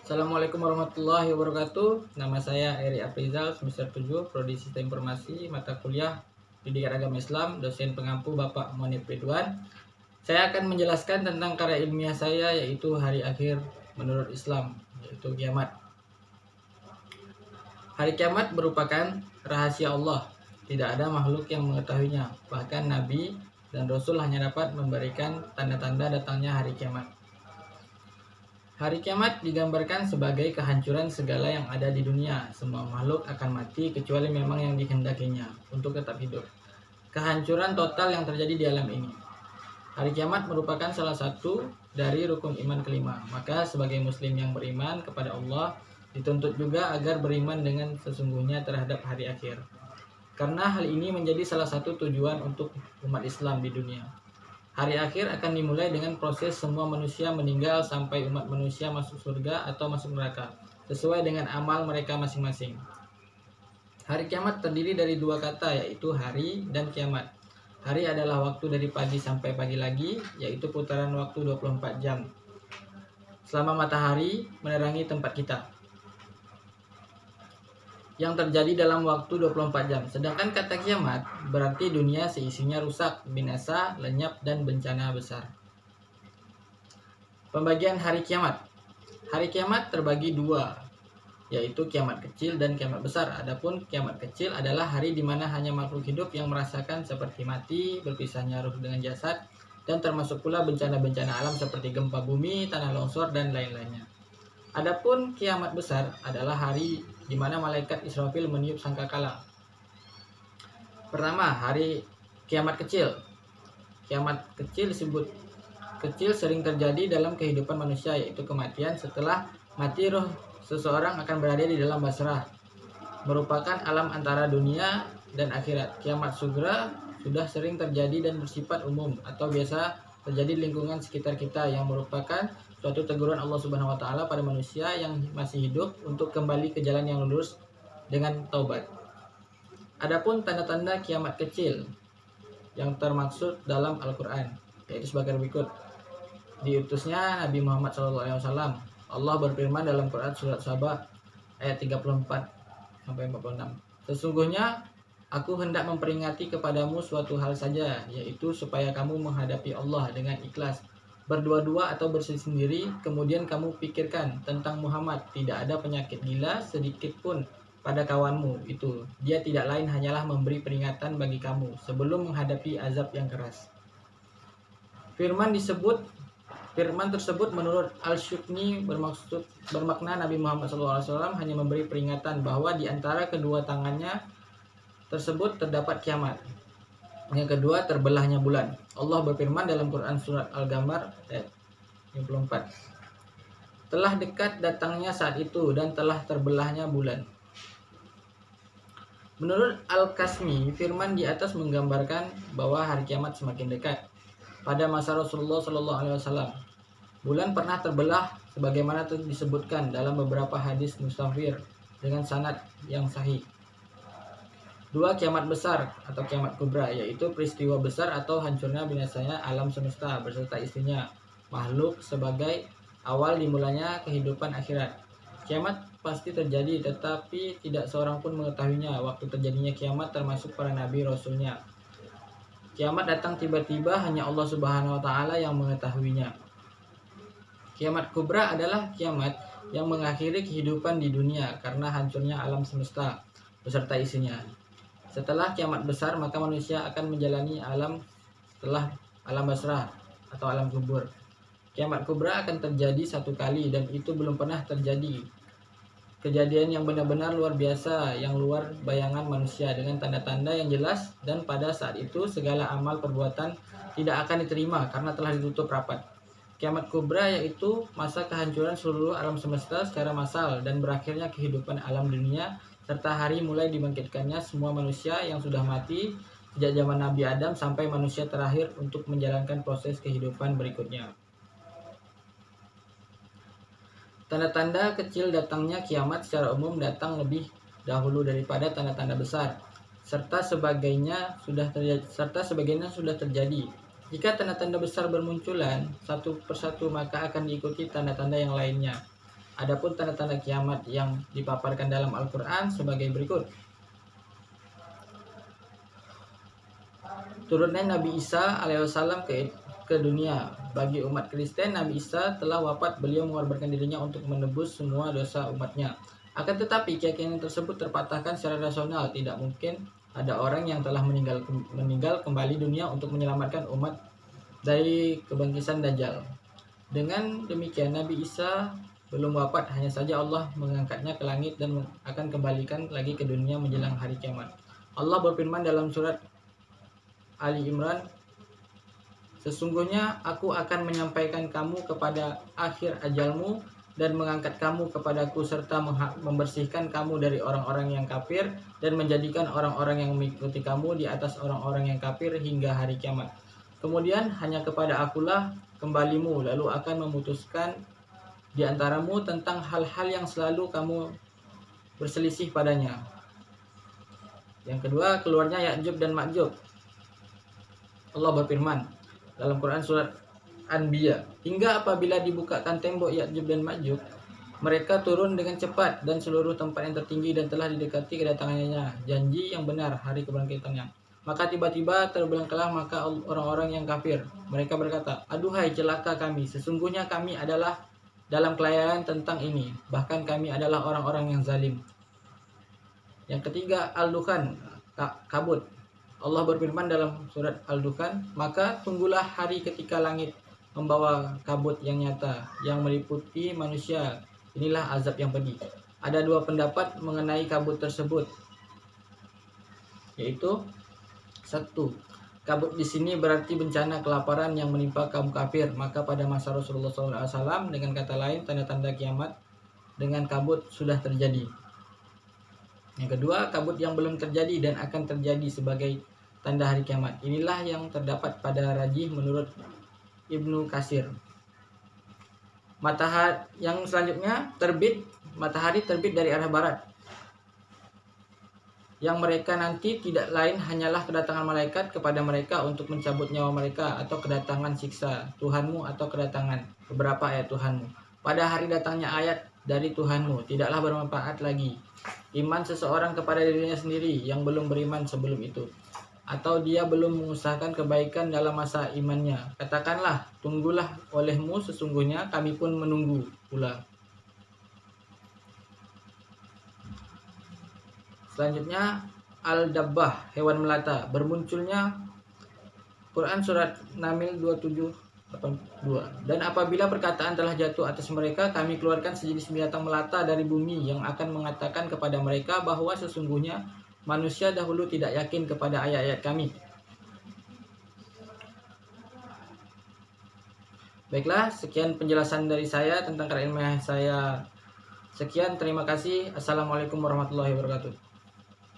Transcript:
Assalamualaikum warahmatullahi wabarakatuh. Nama saya Eri Aprizal, semester 7, Prodi Sistem Informasi, mata kuliah Pendidikan Agama Islam, dosen pengampu Bapak Monip Ridwan. Saya akan menjelaskan tentang karya ilmiah saya, yaitu Hari Akhir Menurut Islam, yaitu kiamat. Hari kiamat merupakan rahasia Allah. Tidak ada makhluk yang mengetahuinya. Bahkan Nabi dan Rasul hanya dapat memberikan tanda-tanda datangnya hari kiamat. Hari kiamat digambarkan sebagai kehancuran segala yang ada di dunia. Semua makhluk akan mati kecuali memang yang dikehendakinya untuk tetap hidup. Kehancuran total yang terjadi di alam ini. Hari kiamat merupakan salah satu dari rukun iman kelima. Maka sebagai muslim yang beriman kepada Allah, dituntut juga agar beriman dengan sesungguhnya terhadap hari akhir. Karena hal ini menjadi salah satu tujuan untuk umat Islam di dunia. Hari akhir akan dimulai dengan proses semua manusia meninggal sampai umat manusia masuk surga atau masuk neraka, sesuai dengan amal mereka masing-masing. Hari kiamat terdiri dari dua kata, yaitu hari dan kiamat. Hari adalah waktu dari pagi sampai pagi lagi, yaitu putaran waktu 24 jam. Selama matahari menerangi tempat kita, yang terjadi dalam waktu 24 jam. Sedangkan kata kiamat berarti dunia seisinya rusak, binasa, lenyap, dan bencana besar. Pembagian hari kiamat. Hari kiamat terbagi dua, yaitu kiamat kecil dan kiamat besar. Adapun kiamat kecil adalah hari di mana hanya makhluk hidup yang merasakan seperti mati, berpisahnya ruh dengan jasad, dan termasuk pula bencana-bencana alam seperti gempa bumi, tanah longsor, dan lain-lainnya. Adapun kiamat besar adalah hari di mana malaikat Israfil meniup sangkakala. Pertama, hari kiamat kecil. Kiamat kecil disebut kecil sering terjadi dalam kehidupan manusia, yaitu kematian. Setelah mati, roh seseorang akan berada di dalam basrah, merupakan alam antara dunia dan akhirat. Kiamat sugra sudah sering terjadi dan bersifat umum atau biasa terjadi di lingkungan sekitar kita, yang merupakan suatu teguran Allah Subhanahu wa taala pada manusia yang masih hidup untuk kembali ke jalan yang lurus dengan taubat. Adapun tanda-tanda kiamat kecil yang termaksud dalam Al-Qur'an, yaitu sebagai berikut. Diutusnya Nabi Muhammad SAW. Allah berfirman dalam Quran surat Saba ayat 34 sampai 46. Sesungguhnya aku hendak memperingati kepadamu suatu hal saja, yaitu supaya kamu menghadapi Allah dengan ikhlas, berdua-dua atau bersendiri. Kemudian kamu pikirkan tentang Muhammad, tidak ada penyakit gila sedikit pun pada kawanmu itu. Dia tidak lain hanyalah memberi peringatan bagi kamu sebelum menghadapi azab yang keras. Firman tersebut menurut Al-Syukni bermakna Nabi Muhammad SAW hanya memberi peringatan bahwa di antara kedua tangannya tersebut terdapat kiamat. Yang kedua, terbelahnya bulan. Allah berfirman dalam Quran surat Al-Qamar ayat 54. Telah dekat datangnya saat itu dan telah terbelahnya bulan. Menurut Al-Kasmi, firman di atas menggambarkan bahwa hari kiamat semakin dekat. Pada masa Rasulullah SAW, bulan pernah terbelah sebagaimana disebutkan dalam beberapa hadis mustafir dengan sanad yang sahih. Dua, kiamat besar atau kiamat kubra, yaitu peristiwa besar atau hancurnya binasanya alam semesta beserta isinya makhluk sebagai awal dimulainya kehidupan akhirat. Kiamat pasti terjadi, tetapi tidak seorang pun mengetahuinya waktu terjadinya kiamat, termasuk para nabi rasulnya. Kiamat datang tiba-tiba, hanya Allah Subhanahu wa taala yang mengetahuinya. Kiamat kubra adalah kiamat yang mengakhiri kehidupan di dunia karena hancurnya alam semesta beserta isinya. Setelah kiamat besar, maka manusia akan menjalani alam setelah alam basrah atau alam kubur. Kiamat kubra akan terjadi satu kali dan itu belum pernah terjadi. Kejadian yang benar-benar luar biasa, yang luar bayangan manusia, dengan tanda-tanda yang jelas, dan pada saat itu segala amal perbuatan tidak akan diterima karena telah ditutup rapat. Kiamat kubra yaitu masa kehancuran seluruh alam semesta secara massal dan berakhirnya kehidupan alam dunia, serta hari mulai dibangkitkannya semua manusia yang sudah mati sejak zaman Nabi Adam sampai manusia terakhir untuk menjalankan proses kehidupan berikutnya. Tanda-tanda kecil datangnya kiamat secara umum datang lebih dahulu daripada tanda-tanda besar, serta sebagainya sudah terjadi. Jika tanda-tanda besar bermunculan satu persatu, maka akan diikuti tanda-tanda yang lainnya. Adapun tanda-tanda kiamat yang dipaparkan dalam Al-Quran sebagai berikut. Turunnya Nabi Isa alaihissalam ke dunia. Bagi umat Kristen, Nabi Isa telah wafat. Beliau mengorbankan dirinya untuk menebus semua dosa umatnya. Akan tetapi keyakinan tersebut terpatahkan secara rasional. Tidak mungkin ada orang yang telah meninggal kembali dunia untuk menyelamatkan umat dari kebangkitan Dajjal. Dengan demikian Nabi Isa belum wafat, hanya saja Allah mengangkatnya ke langit dan akan kembalikan lagi ke dunia menjelang hari kiamat. Allah berfirman dalam surat Ali Imran, sesungguhnya aku akan menyampaikan kamu kepada akhir ajalmu dan mengangkat kamu kepadaku serta membersihkan kamu dari orang-orang yang kafir dan menjadikan orang-orang yang mengikuti kamu di atas orang-orang yang kafir hingga hari kiamat. Kemudian hanya kepada akulah kembalimu, lalu akan memutuskan di antaramu tentang hal-hal yang selalu kamu berselisih padanya. Yang kedua, keluarnya Ya'juj dan Ma'juj. Allah berfirman dalam Quran surat Anbiya, hingga apabila dibukakan tembok Ya'juj dan Ma'juj, mereka turun dengan cepat dan seluruh tempat yang tertinggi dan telah didekati kedatangannya janji yang benar hari kebangkitannya. Maka tiba-tiba terbelengkalah maka orang-orang yang kafir. Mereka berkata, aduhai celaka kami, sesungguhnya kami adalah dalam kelayanan tentang ini, bahkan kami adalah orang-orang yang zalim. Yang ketiga, Al-Dukhan, kabut. Allah berfirman dalam surat Al-Dukhan, maka tunggulah hari ketika langit membawa kabut yang nyata yang meliputi manusia. Inilah azab yang pedih. Ada dua pendapat mengenai kabut tersebut, yaitu satu, kabut di sini berarti bencana kelaparan yang menimpa kaum kafir. Maka pada masa Rasulullah SAW, dengan kata lain, tanda-tanda kiamat dengan kabut sudah terjadi. Yang kedua, kabut yang belum terjadi dan akan terjadi sebagai tanda hari kiamat. Inilah yang terdapat pada rajih menurut Ibnu Katsir. Matahari yang selanjutnya matahari terbit dari arah barat. Yang mereka nanti tidak lain hanyalah kedatangan malaikat kepada mereka untuk mencabut nyawa mereka, atau kedatangan siksa Tuhanmu, atau kedatangan beberapa ayat Tuhanmu. Pada hari datangnya ayat dari Tuhanmu, tidaklah bermanfaat lagi iman seseorang kepada dirinya sendiri yang belum beriman sebelum itu, atau dia belum mengusahakan kebaikan dalam masa imannya. Katakanlah, tunggulah olehmu, sesungguhnya kami pun menunggu pula. Selanjutnya, Al-Dabbah, hewan melata. Bermunculnya Quran surat Naml 27:82. Dan apabila perkataan telah jatuh atas mereka, kami keluarkan sejenis binatang melata dari bumi yang akan mengatakan kepada mereka bahwa sesungguhnya manusia dahulu tidak yakin kepada ayat-ayat kami. Baiklah, sekian penjelasan dari saya tentang karya ilmiah saya. Sekian, terima kasih. Assalamualaikum warahmatullahi wabarakatuh.